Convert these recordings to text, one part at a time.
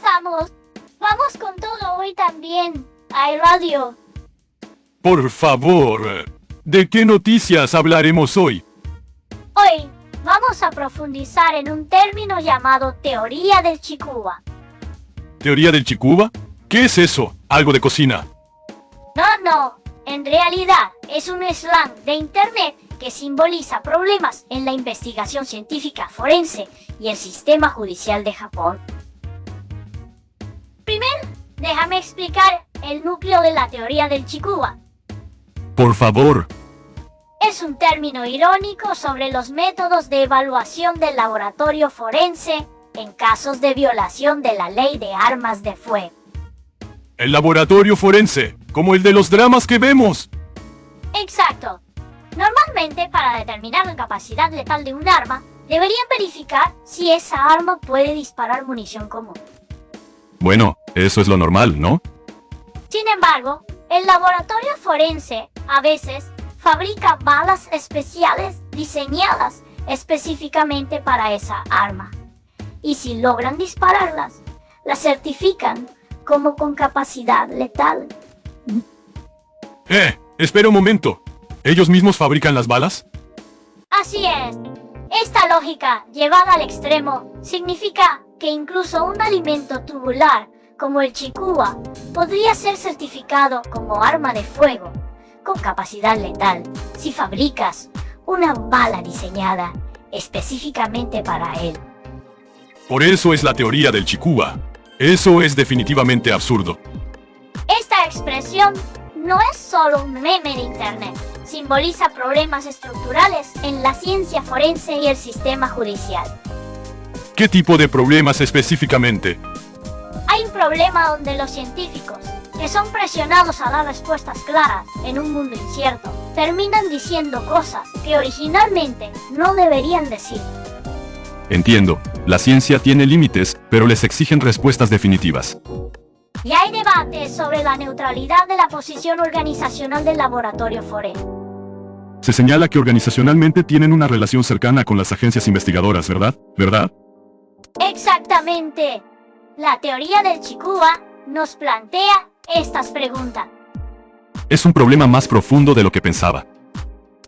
empezamos. Vamos con todo hoy también. Hay radio. Por favor, ¿de qué noticias hablaremos hoy? Hoy vamos a profundizar en un término llamado teoría del Chikuba. ¿Teoría del Chikuba? ¿Qué es eso? ¿Algo de cocina? No. En realidad es un slang de internet que simboliza problemas en la investigación científica forense y el sistema judicial de Japón. Primero, déjame explicar el núcleo de la teoría del Chikuba. Por favor. Es un término irónico sobre los métodos de evaluación del laboratorio forense en casos de violación de la ley de armas de fuego. El laboratorio forense, como el de los dramas que vemos. Exacto. Normalmente, para determinar la capacidad letal de un arma, deberían verificar si esa arma puede disparar munición común. Bueno, eso es lo normal, ¿no? Sin embargo, el laboratorio forense, a veces, fabrica balas especiales diseñadas específicamente para esa arma. Y si logran dispararlas, las certifican como con capacidad letal. Espera un momento. ¿Ellos mismos fabrican las balas? Así es. Esta lógica, llevada al extremo, significa que incluso un alimento tubular, como el Chikuba, podría ser certificado como arma de fuego, con capacidad letal, si fabricas una bala diseñada específicamente para él. Por eso es la teoría del Chikuba. Eso es definitivamente absurdo. Esta expresión no es solo un meme de internet, simboliza problemas estructurales en la ciencia forense y el sistema judicial. ¿Qué tipo de problemas específicamente? Hay un problema donde los científicos, que son presionados a dar respuestas claras en un mundo incierto, terminan diciendo cosas que originalmente no deberían decir. Entiendo, la ciencia tiene límites, pero les exigen respuestas definitivas. Y hay debates sobre la neutralidad de la posición organizacional del laboratorio forense. Se señala que organizacionalmente tienen una relación cercana con las agencias investigadoras, ¿verdad? ¿Verdad? Exactamente. La teoría del Chikuba nos plantea estas preguntas. Es un problema más profundo de lo que pensaba.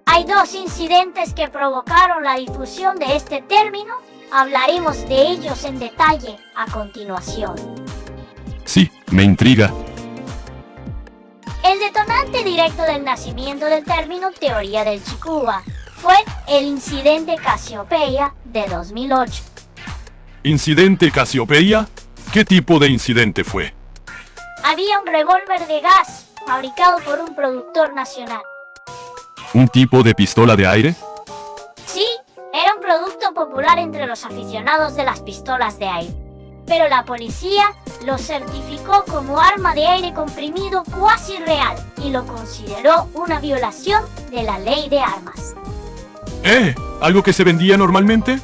Hay dos incidentes que provocaron la difusión de este término. Hablaremos de ellos en detalle a continuación. Sí, me intriga. El detonante directo del nacimiento del término teoría del Chikuba fue el incidente Casiopeia de 2008. ¿Incidente Casiopeia? ¿Qué tipo de incidente fue? Había un revólver de gas fabricado por un productor nacional. ¿Un tipo de pistola de aire? Sí, era un producto popular entre los aficionados de las pistolas de aire. Pero la policía lo certificó como arma de aire comprimido cuasi real y lo consideró una violación de la ley de armas. ¿Algo que se vendía normalmente?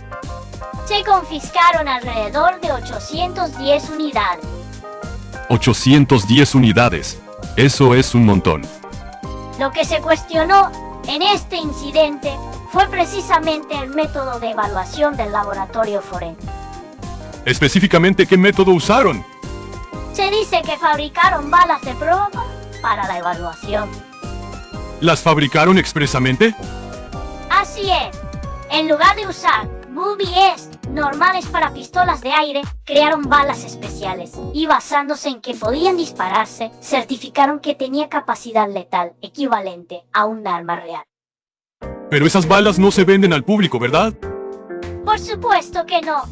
Se confiscaron alrededor de 810 unidades. 810 unidades. Eso es un montón. Lo que se cuestionó en este incidente fue precisamente el método de evaluación del laboratorio forense. ¿Específicamente qué método usaron? Se dice que fabricaron balas de prueba para la evaluación. ¿Las fabricaron expresamente? Así es. En lugar de usar BBS normales para pistolas de aire, crearon balas especiales y basándose en que podían dispararse, certificaron que tenía capacidad letal equivalente a un arma real. Pero esas balas no se venden al público, ¿verdad? Por supuesto que no.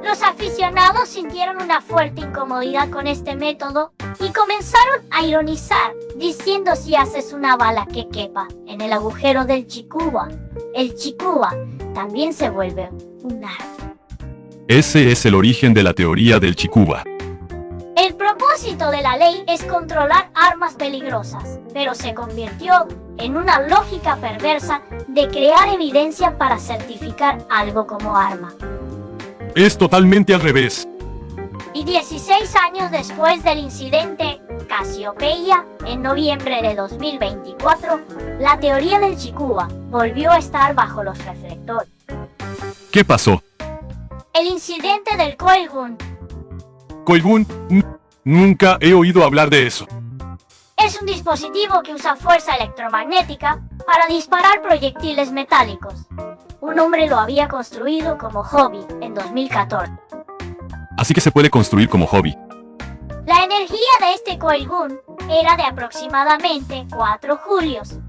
Los aficionados sintieron una fuerte incomodidad con este método y comenzaron a ironizar, diciendo si haces una bala que quepa en el agujero del Chikuba, el Chikuba también se vuelve un arma. Ese es el origen de la teoría del Chikuba. El propósito de la ley es controlar armas peligrosas, pero se convirtió en una lógica perversa de crear evidencia para certificar algo como arma. Es totalmente al revés. Y 16 años después del incidente Casiopeia, en noviembre de 2024, la teoría del Chikuba volvió a estar bajo los reflectores. ¿Qué pasó? El incidente del Koigun. Koigun, nunca he oído hablar de eso. Es un dispositivo que usa fuerza electromagnética para disparar proyectiles metálicos. Un hombre lo había construido como hobby en 2014. Así que se puede construir como hobby. La energía de este Koigun era de aproximadamente 4 julios,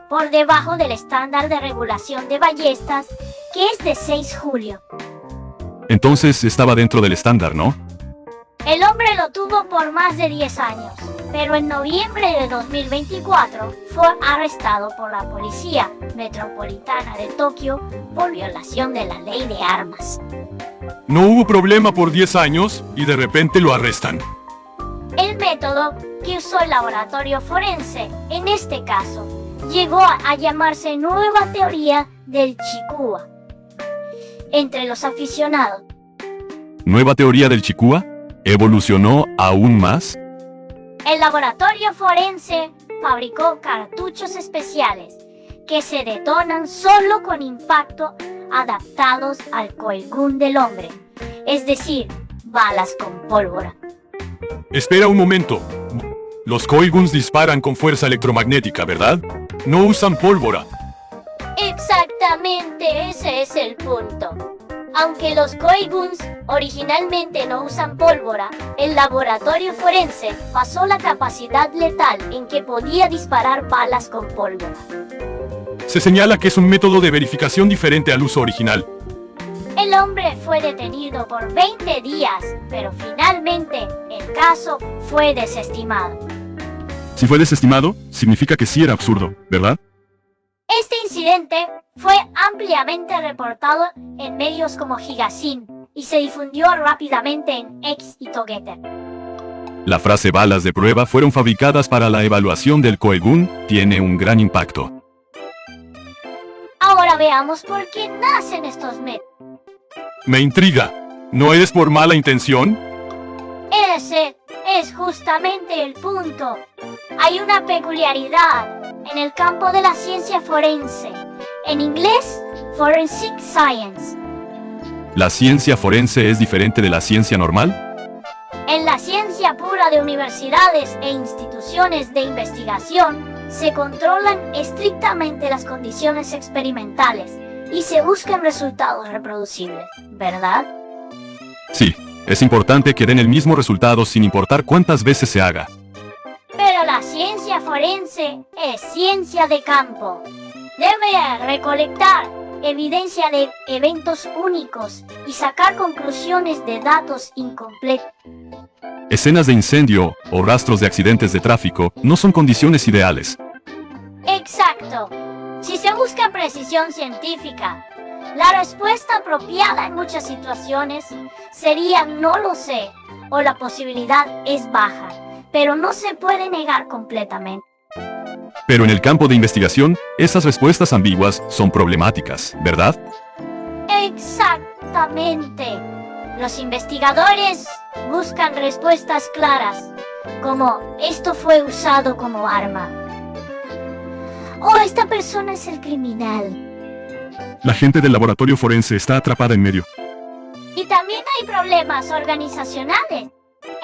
por debajo del estándar de regulación de ballestas, que es de 6 julios. Entonces estaba dentro del estándar, ¿no? El hombre lo tuvo por más de 10 años, pero en noviembre de 2024 fue arrestado por la Policía Metropolitana de Tokio por violación de la ley de armas. No hubo problema por 10 años y de repente lo arrestan. El método que usó el laboratorio forense, en este caso, llegó a llamarse nueva teoría del Chikua entre los aficionados. ¿Nueva teoría del Chikua? ¿Evolucionó aún más? El laboratorio forense fabricó cartuchos especiales que se detonan solo con impacto adaptados al Koigun del hombre, es decir, balas con pólvora. Espera un momento. Los Koiguns disparan con fuerza electromagnética, ¿verdad? No usan pólvora. Exactamente, ese es el punto. Aunque los Koiguns originalmente no usan pólvora, el laboratorio forense basó la capacidad letal en que podía disparar balas con pólvora. Se señala que es un método de verificación diferente al uso original. El hombre fue detenido por 20 días, pero finalmente el caso fue desestimado. Si fue desestimado, significa que sí era absurdo, ¿verdad? Este incidente fue ampliamente reportado en medios como Higasin y se difundió rápidamente en X y Togetter. La frase balas de prueba fueron fabricadas para la evaluación del Koigun tiene un gran impacto. Ahora veamos por qué nacen estos métodos. Me intriga. ¿No es por mala intención? Ese es justamente el punto. Hay una peculiaridad en el campo de la ciencia forense. En inglés, Forensic Science. ¿La ciencia forense es diferente de la ciencia normal? En la ciencia pura de universidades e instituciones de investigación, se controlan estrictamente las condiciones experimentales y se buscan resultados reproducibles, ¿verdad? Sí, es importante que den el mismo resultado sin importar cuántas veces se haga. Pero la ciencia forense es ciencia de campo. Debe recolectar evidencia de eventos únicos y sacar conclusiones de datos incompletos. Escenas de incendio o rastros de accidentes de tráfico no son condiciones ideales. Exacto. Si se busca precisión científica, la respuesta apropiada en muchas situaciones sería no lo sé o la posibilidad es baja, pero no se puede negar completamente. Pero en el campo de investigación, esas respuestas ambiguas son problemáticas, ¿verdad? Exactamente. Los investigadores buscan respuestas claras, como esto fue usado como arma. O esta persona es el criminal. La gente del laboratorio forense está atrapada en medio. Y también hay problemas organizacionales.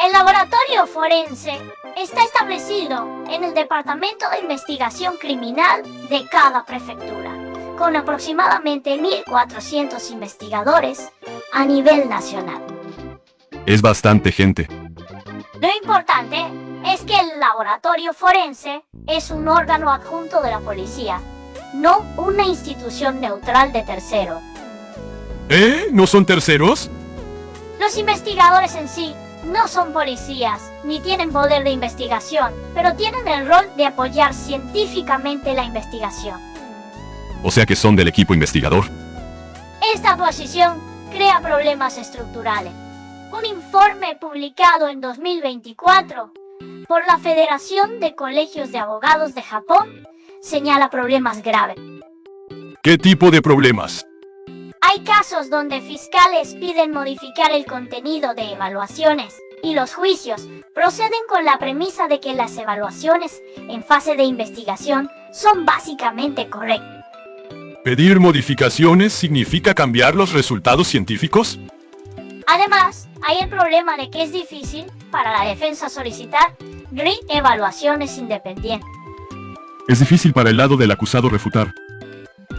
El laboratorio forense está establecido en el Departamento de Investigación Criminal de cada prefectura, con aproximadamente 1.400 investigadores a nivel nacional. Es bastante gente. Lo importante es que el laboratorio forense es un órgano adjunto de la policía, no una institución neutral de terceros. ¿No son terceros? Los investigadores en sí no son policías, ni tienen poder de investigación, pero tienen el rol de apoyar científicamente la investigación. O sea que son del equipo investigador. Esta posición crea problemas estructurales. Un informe publicado en 2024 por la Federación de Colegios de Abogados de Japón señala problemas graves. ¿Qué tipo de problemas? Hay casos donde fiscales piden modificar el contenido de evaluaciones y los juicios proceden con la premisa de que las evaluaciones en fase de investigación son básicamente correctas. ¿Pedir modificaciones significa cambiar los resultados científicos? Además, hay el problema de que es difícil para la defensa solicitar evaluaciones independientes. Es difícil para el lado del acusado refutar.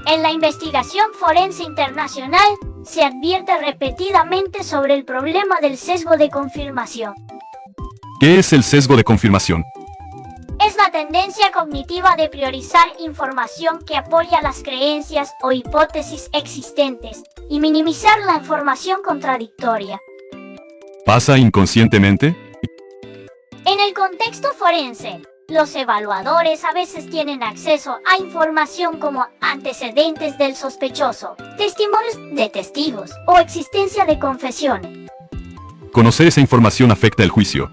En la investigación forense internacional, se advierte repetidamente sobre el problema del sesgo de confirmación. ¿Qué es el sesgo de confirmación? Es la tendencia cognitiva de priorizar información que apoya las creencias o hipótesis existentes y minimizar la información contradictoria. ¿Pasa inconscientemente? En el contexto forense, los evaluadores a veces tienen acceso a información como antecedentes del sospechoso, testimonios de testigos o existencia de confesiones. Conocer esa información afecta el juicio.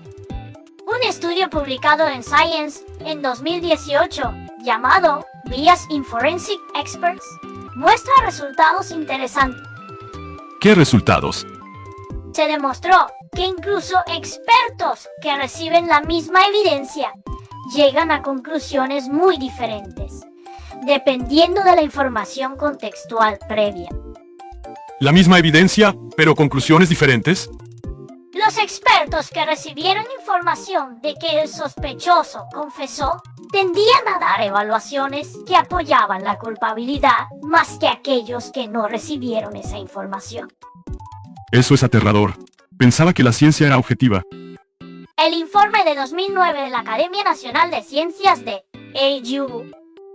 Un estudio publicado en Science en 2018, llamado Bias in Forensic Experts, muestra resultados interesantes. ¿Qué resultados? Se demostró que incluso expertos que reciben la misma evidencia llegan a conclusiones muy diferentes, dependiendo de la información contextual previa. ¿La misma evidencia, pero conclusiones diferentes? Los expertos que recibieron información de que el sospechoso confesó tendían a dar evaluaciones que apoyaban la culpabilidad más que aquellos que no recibieron esa información. Eso es aterrador. Pensaba que la ciencia era objetiva. El informe de 2009 de la Academia Nacional de Ciencias de AU,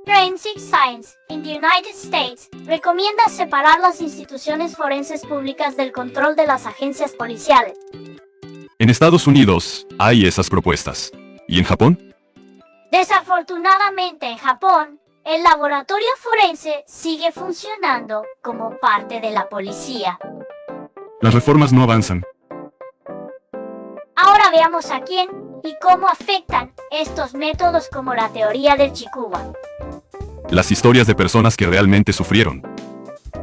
Forensic Science in the United States, recomienda separar las instituciones forenses públicas del control de las agencias policiales. En Estados Unidos, hay esas propuestas. ¿Y en Japón? Desafortunadamente, en Japón, el laboratorio forense sigue funcionando como parte de la policía. Las reformas no avanzan. Ahora veamos a quién y cómo afectan estos métodos como la teoría del Chikuwa. Las historias de personas que realmente sufrieron.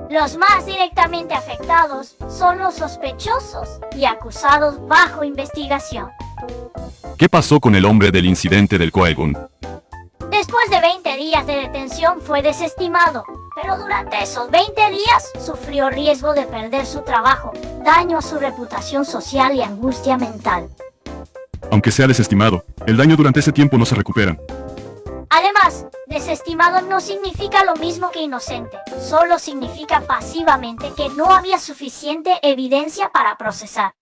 Los más directamente afectados son los sospechosos y acusados bajo investigación. ¿Qué pasó con el hombre del incidente del Koegun? Después de 20 días de detención fue desestimado, pero durante esos 20 días sufrió riesgo de perder su trabajo, daño a su reputación social y angustia mental. Aunque sea desestimado, el daño durante ese tiempo no se recupera. Además, desestimado no significa lo mismo que inocente, solo significa pasivamente que no había suficiente evidencia para procesar.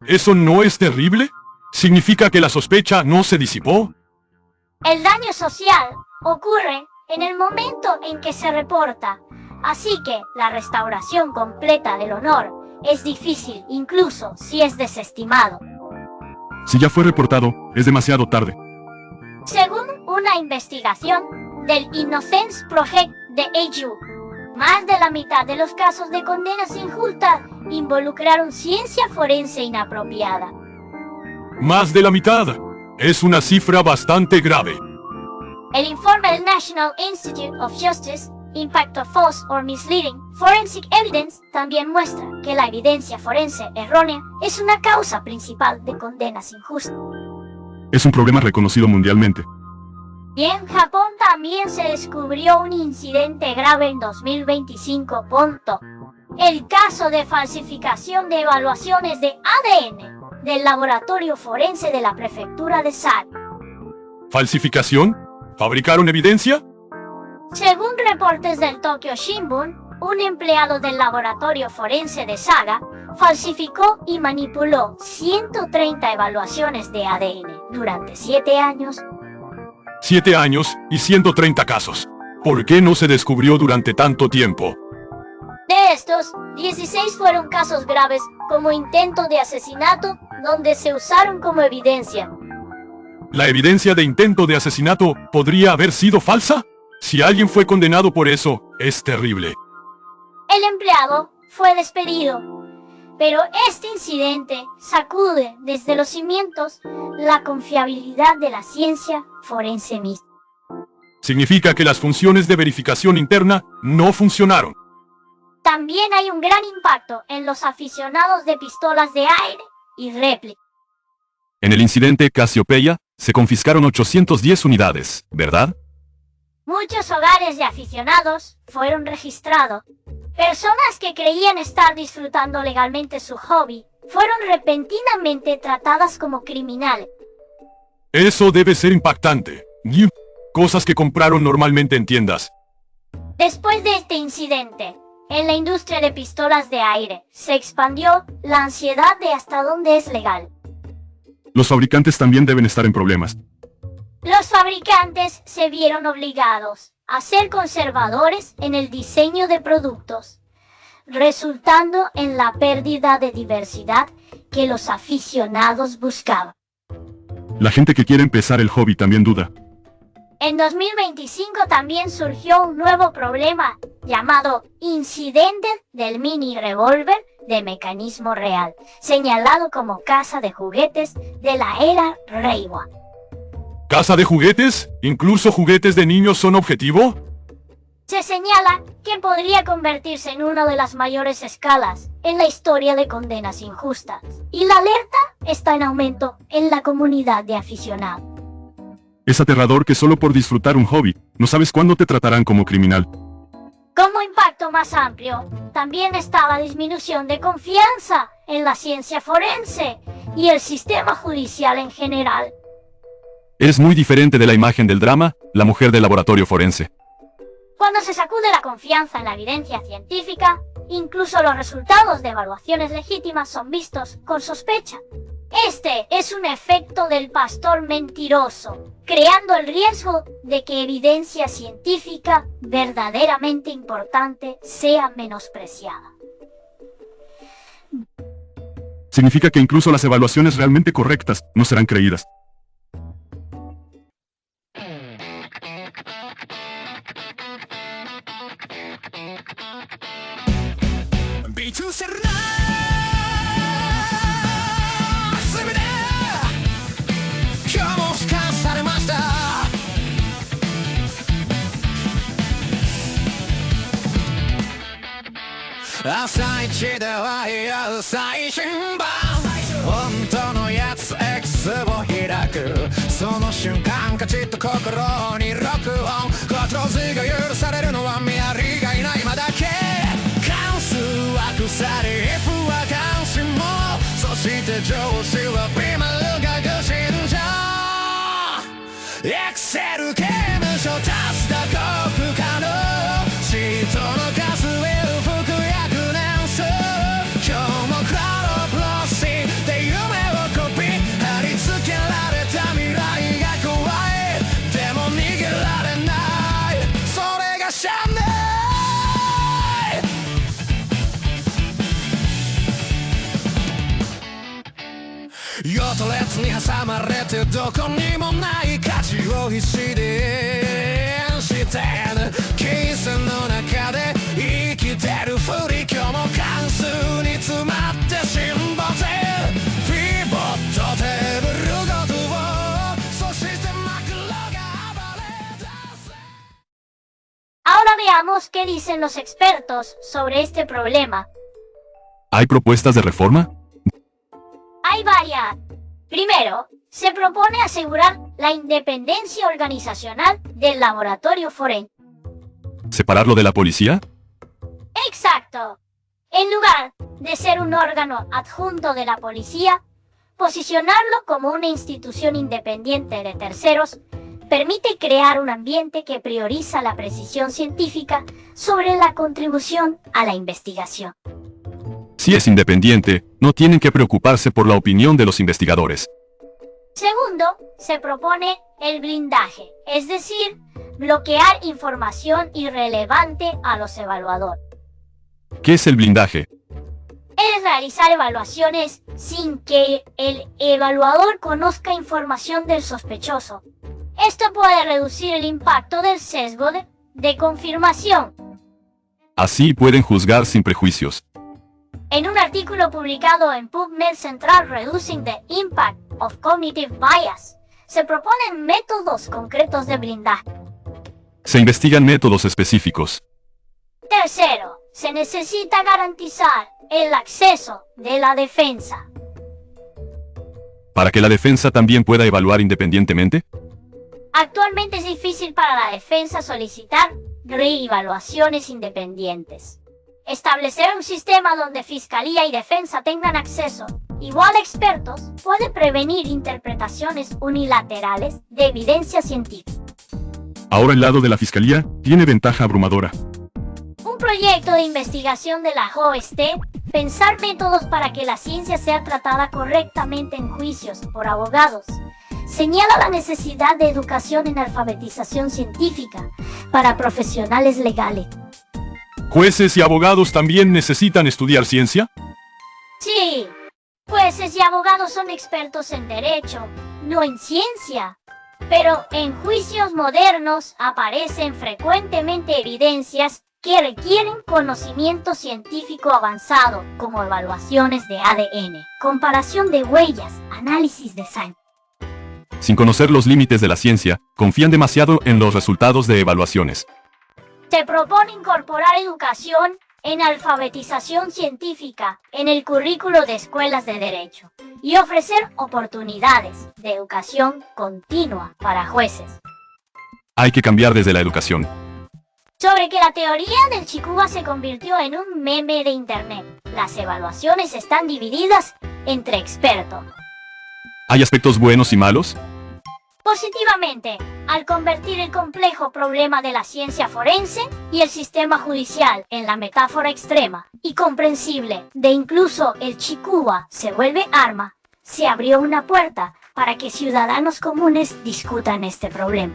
¿Eso no es terrible? ¿Significa que la sospecha no se disipó? El daño social ocurre en el momento en que se reporta, así que la restauración completa del honor es difícil incluso si es desestimado. Si ya fue reportado, es demasiado tarde. Según una investigación del Innocence Project de AU, más de la mitad de los casos de condenas injustas involucraron ciencia forense inapropiada. Más de la mitad. Es una cifra bastante grave. El informe del National Institute of Justice, Impact of False or Misleading Forensic Evidence, también muestra que la evidencia forense errónea es una causa principal de condenas injustas. Es un problema reconocido mundialmente. Y en Japón también se descubrió un incidente grave en 2025. El caso de falsificación de evaluaciones de ADN del laboratorio forense de la prefectura de Saga. ¿Falsificación? ¿Fabricaron evidencia? Según reportes del Tokyo Shimbun, un empleado del laboratorio forense de Saga falsificó y manipuló 130 evaluaciones de ADN durante 7 años. 7 años y 130 casos. ¿Por qué no se descubrió durante tanto tiempo? De estos, 16 fueron casos graves, como intento de asesinato, donde se usaron como evidencia. ¿La evidencia de intento de asesinato podría haber sido falsa? Si alguien fue condenado por eso, es terrible. El empleado fue despedido, pero este incidente sacude desde los cimientos la confiabilidad de la ciencia forense misma. Significa que las funciones de verificación interna no funcionaron. También hay un gran impacto en los aficionados de pistolas de aire y réplica. En el incidente Casiopeia, se confiscaron 810 unidades, ¿verdad? Muchos hogares de aficionados fueron registrados. Personas que creían estar disfrutando legalmente su hobby fueron repentinamente tratadas como criminales. Eso debe ser impactante. Cosas que compraron normalmente en tiendas. Después de este incidente, en la industria de pistolas de aire se expandió la ansiedad de hasta dónde es legal. Los fabricantes también deben estar en problemas. Los fabricantes se vieron obligados a ser conservadores en el diseño de productos, resultando en la pérdida de diversidad que los aficionados buscaban. La gente que quiere empezar el hobby también duda. En 2025 también surgió un nuevo problema llamado incidente del mini revólver de mecanismo real, señalado como caza de juguetes de la era Reiwa. ¿Caza de juguetes? ¿Incluso juguetes de niños son objetivo? Se señala que podría convertirse en una de las mayores escalas en la historia de condenas injustas, y la alerta está en aumento en la comunidad de aficionados. Es aterrador que solo por disfrutar un hobby, no sabes cuándo te tratarán como criminal. Como impacto más amplio, también está la disminución de confianza en la ciencia forense y el sistema judicial en general. Es muy diferente de la imagen del drama, la mujer del laboratorio forense. Cuando se sacude la confianza en la evidencia científica, incluso los resultados de evaluaciones legítimas son vistos con sospecha. Este es un efecto del pastor mentiroso, creando el riesgo de que evidencia científica verdaderamente importante sea menospreciada. Significa que incluso las evaluaciones realmente correctas no serán creídas.朝一では言う最新版本当のやつ X を開くその瞬間カチッと心に録音コトロズが許されるのは見張りがいない今だけ関数は腐り F は関心もそして上司はビマルが愚信者 Excel 刑務所足すだ国家のシートの数用途列に挟まれてどこにもない価値を必死で演して金銭の中で生きてるふり今日も関数に詰まって辛抱ぜピボットテーブルごとをそしてマクロが暴れ出せ Ahora veamos qué dicen los expertos sobre este problema. ¿Hay propuestas de reforma? Hay varias. Primero, se propone asegurar la independencia organizacional del laboratorio forense. ¿Separarlo de la policía? Exacto. En lugar de ser un órgano adjunto de la policía, posicionarlo como una institución independiente de terceros permite crear un ambiente que prioriza la precisión científica sobre la contribución a la investigación. Si es independiente, no tienen que preocuparse por la opinión de los investigadores. Segundo, se propone el blindaje, es decir, bloquear información irrelevante a los evaluadores. ¿Qué es el blindaje? Es realizar evaluaciones sin que el evaluador conozca información del sospechoso. Esto puede reducir el impacto del sesgo de confirmación. Así pueden juzgar sin prejuicios. En un artículo publicado en PubMed Central Reducing the Impact of Cognitive Bias, se proponen métodos concretos de blindaje. Se investigan métodos específicos. Tercero, se necesita garantizar el acceso de la defensa. ¿Para que la defensa también pueda evaluar independientemente? Actualmente es difícil para la defensa solicitar reevaluaciones independientes. Establecer un sistema donde Fiscalía y Defensa tengan acceso igual a expertos puede prevenir interpretaciones unilaterales de evidencia científica. Ahora el lado de la Fiscalía tiene ventaja abrumadora. Un proyecto de investigación de la JOST, pensar métodos para que la ciencia sea tratada correctamente en juicios por abogados, señala la necesidad de educación en alfabetización científica para profesionales legales. ¿Jueces y abogados también necesitan estudiar ciencia? Sí, jueces y abogados son expertos en derecho, no en ciencia. Pero en juicios modernos aparecen frecuentemente evidencias que requieren conocimiento científico avanzado, como evaluaciones de ADN, comparación de huellas, análisis de sangre. Sin conocer los límites de la ciencia, confían demasiado en los resultados de evaluaciones. Se propone incorporar educación en alfabetización científica en el currículo de escuelas de derecho y ofrecer oportunidades de educación continua para jueces. Hay que cambiar desde la educación. Sobre que la teoría del Chikuba se convirtió en un meme de internet. Las evaluaciones están divididas entre expertos. ¿Hay aspectos buenos y malos? Positivamente, al convertir el complejo problema de la ciencia forense y el sistema judicial en la metáfora extrema y comprensible de incluso el Chikuba se vuelve arma, se abrió una puerta para que ciudadanos comunes discutan este problema.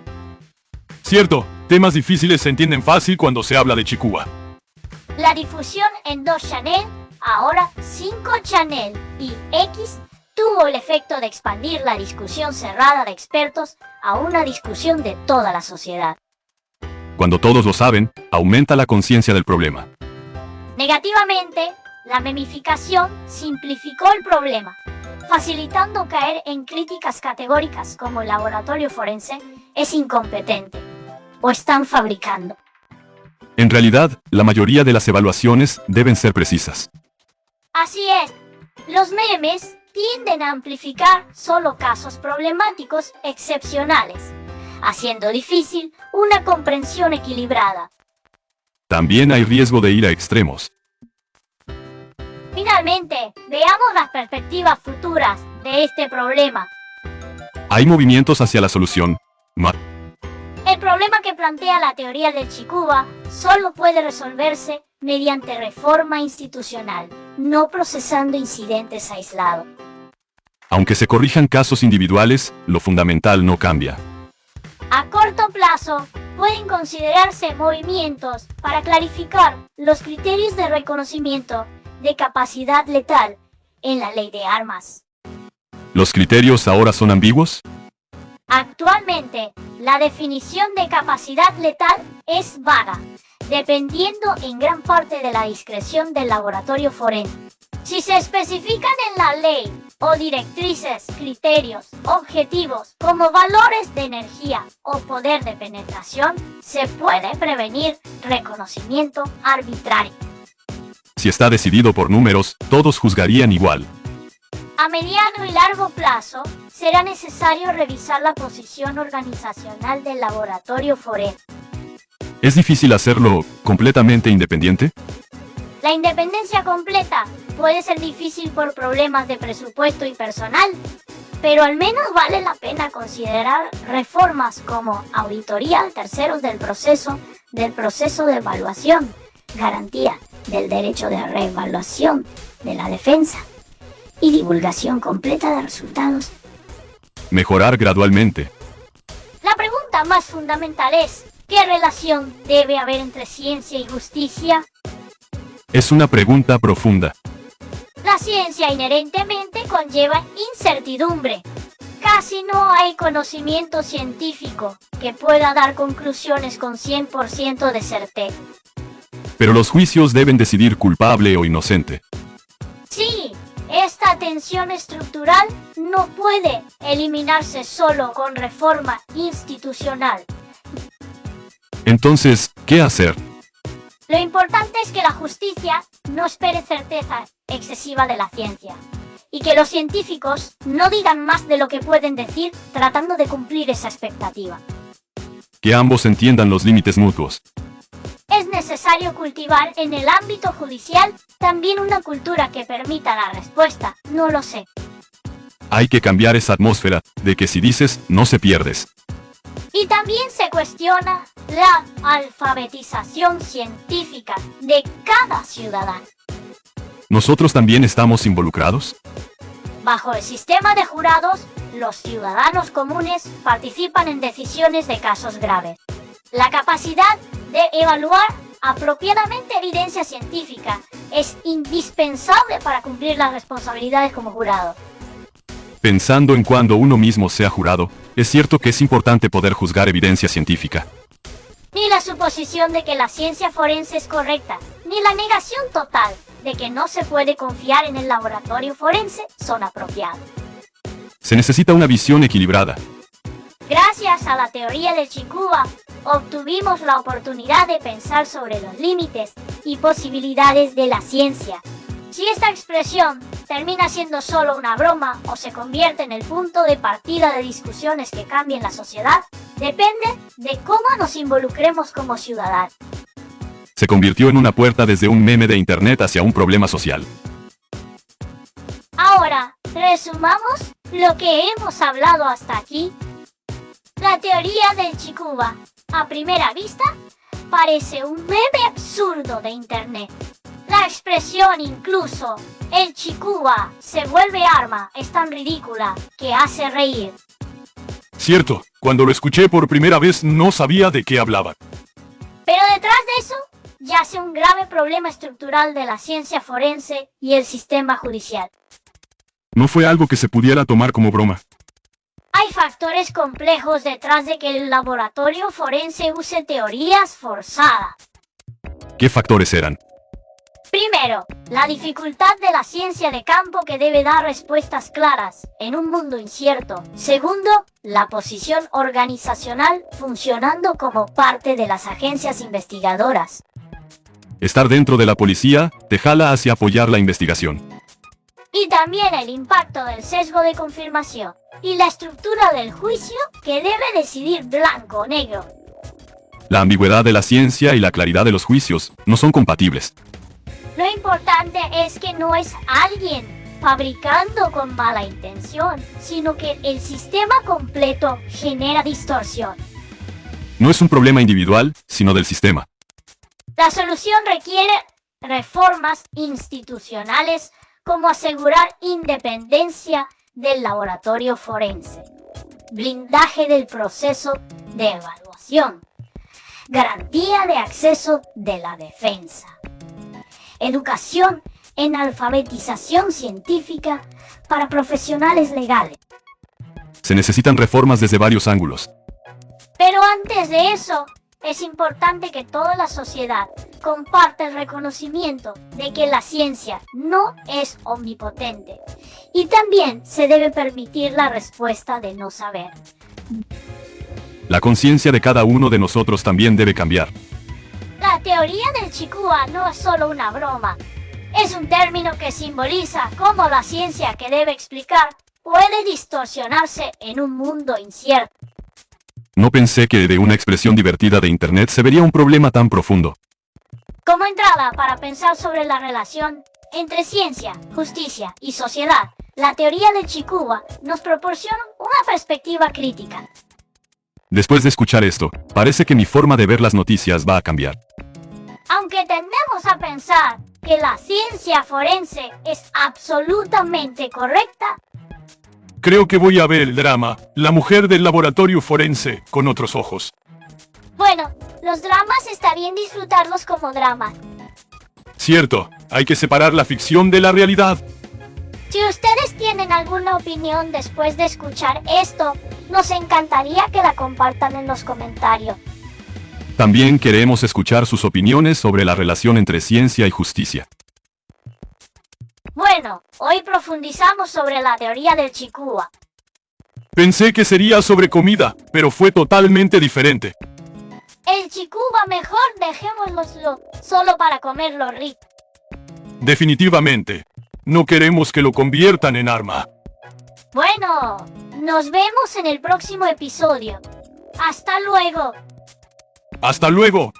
Cierto, temas difíciles se entienden fácil cuando se habla de Chikuba. La difusión en 2 channel, ahora 5 channel y X, tuvo el efecto de expandir la discusión cerrada de expertos a una discusión de toda la sociedad. Cuando todos lo saben, aumenta la conciencia del problema. Negativamente, la memificación simplificó el problema, facilitando caer en críticas categóricas como el laboratorio forense es incompetente o están fabricando. En realidad, la mayoría de las evaluaciones deben ser precisas. Así es, los memes tienden a amplificar solo casos problemáticos excepcionales, haciendo difícil una comprensión equilibrada. También hay riesgo de ir a extremos. Finalmente, veamos las perspectivas futuras de este problema. Hay movimientos hacia la solución. El problema que plantea la teoría del Chikuba solo puede resolverse mediante reforma institucional, no procesando incidentes aislados. Aunque se corrijan casos individuales, lo fundamental no cambia. A corto plazo, pueden considerarse movimientos para clarificar los criterios de reconocimiento de capacidad letal en la ley de armas. ¿Los criterios ahora son ambiguos? Actualmente, la definición de capacidad letal es vaga, dependiendo en gran parte de la discreción del laboratorio forense. Si se especifican en la ley o directrices, criterios, objetivos, como valores de energía o poder de penetración, se puede prevenir reconocimiento arbitrario. Si está decidido por números, todos juzgarían igual. A mediano y largo plazo, será necesario revisar la posición organizacional del laboratorio forense. ¿Es difícil hacerlo completamente independiente? La independencia completa puede ser difícil por problemas de presupuesto y personal, pero al menos vale la pena considerar reformas como auditoría a terceros del proceso de evaluación, garantía del derecho de reevaluación de la defensa y divulgación completa de resultados. Mejorar gradualmente. La pregunta más fundamental es, ¿qué relación debe haber entre ciencia y justicia? Es una pregunta profunda. La ciencia inherentemente conlleva incertidumbre. Casi no hay conocimiento científico que pueda dar conclusiones con 100% de certeza. Pero los juicios deben decidir culpable o inocente. Sí, esta tensión estructural no puede eliminarse solo con reforma institucional. Entonces, ¿qué hacer? Lo importante es que la justicia no espere certeza excesiva de la ciencia y que los científicos no digan más de lo que pueden decir tratando de cumplir esa expectativa. Que ambos entiendan los límites mutuos. Es necesario cultivar en el ámbito judicial también una cultura que permita la respuesta, no lo sé. Hay que cambiar esa atmósfera de que si dices, no se pierdes. Y también se cuestiona la alfabetización científica de cada ciudadano. ¿Nosotros también estamos involucrados? Bajo el sistema de jurados, los ciudadanos comunes participan en decisiones de casos graves. La capacidad de evaluar apropiadamente evidencia científica es indispensable para cumplir las responsabilidades como jurado. Pensando en cuando uno mismo sea jurado, es cierto que es importante poder juzgar evidencia científica. Ni la suposición de que la ciencia forense es correcta, ni la negación total de que no se puede confiar en el laboratorio forense son apropiados. Se necesita una visión equilibrada. Gracias a la teoría del Chikuwa, obtuvimos la oportunidad de pensar sobre los límites y posibilidades de la ciencia. Si esta expresión termina siendo solo una broma o se convierte en el punto de partida de discusiones que cambien la sociedad, depende de cómo nos involucremos como ciudadanos. Se convirtió en una puerta desde un meme de internet hacia un problema social. Ahora, resumamos lo que hemos hablado hasta aquí. La teoría del Chikuwa, a primera vista, parece un meme absurdo de internet. La expresión incluso, el Chikuwa se vuelve arma, es tan ridícula que hace reír. Cierto, cuando lo escuché por primera vez no sabía de qué hablaban. Pero detrás de eso, yace un grave problema estructural de la ciencia forense y el sistema judicial. No fue algo que se pudiera tomar como broma. Hay factores complejos detrás de que el laboratorio forense use teorías forzadas. ¿Qué factores eran? Primero, la dificultad de la ciencia de campo que debe dar respuestas claras en un mundo incierto. Segundo, la posición organizacional funcionando como parte de las agencias investigadoras. Estar dentro de la policía te jala hacia apoyar la investigación. Y también el impacto del sesgo de confirmación y la estructura del juicio que debe decidir blanco o negro. La ambigüedad de la ciencia y la claridad de los juicios no son compatibles. Lo importante es que no es alguien fabricando con mala intención, sino que el sistema completo genera distorsión. No es un problema individual, sino del sistema. La solución requiere reformas institucionales como asegurar independencia del laboratorio forense, blindaje del proceso de evaluación, garantía de acceso de la defensa, educación en alfabetización científica para profesionales legales. Se necesitan reformas desde varios ángulos. Pero antes de eso, es importante que toda la sociedad comparta el reconocimiento de que la ciencia no es omnipotente y también se debe permitir la respuesta de no saber. La conciencia de cada uno de nosotros también debe cambiar. La teoría del Chikuwa no es solo una broma, es un término que simboliza cómo la ciencia que debe explicar puede distorsionarse en un mundo incierto. No pensé que de una expresión divertida de internet se vería un problema tan profundo. Como entrada para pensar sobre la relación entre ciencia, justicia y sociedad, la teoría del Chikuwa nos proporciona una perspectiva crítica. Después de escuchar esto, parece que mi forma de ver las noticias va a cambiar. Aunque tendemos a pensar que la ciencia forense es absolutamente correcta, Creo que voy a ver el drama, La mujer del laboratorio forense, con otros ojos. bueno, los dramas está bien disfrutarlos como drama. Cierto, hay que separar la ficción de la realidad. Si ustedes tienen alguna opinión después de escuchar esto, nos encantaría que la compartan en los comentarios. También queremos escuchar sus opiniones sobre la relación entre ciencia y justicia. Bueno, hoy profundizamos sobre la teoría del Chikuwa. Pensé que sería sobre comida, pero fue totalmente diferente. El Chikuwa mejor dejémoslo solo para comerlo rico. Definitivamente. No queremos que lo conviertan en arma. Bueno, nos vemos en el próximo episodio. Hasta luego. ¡Hasta luego!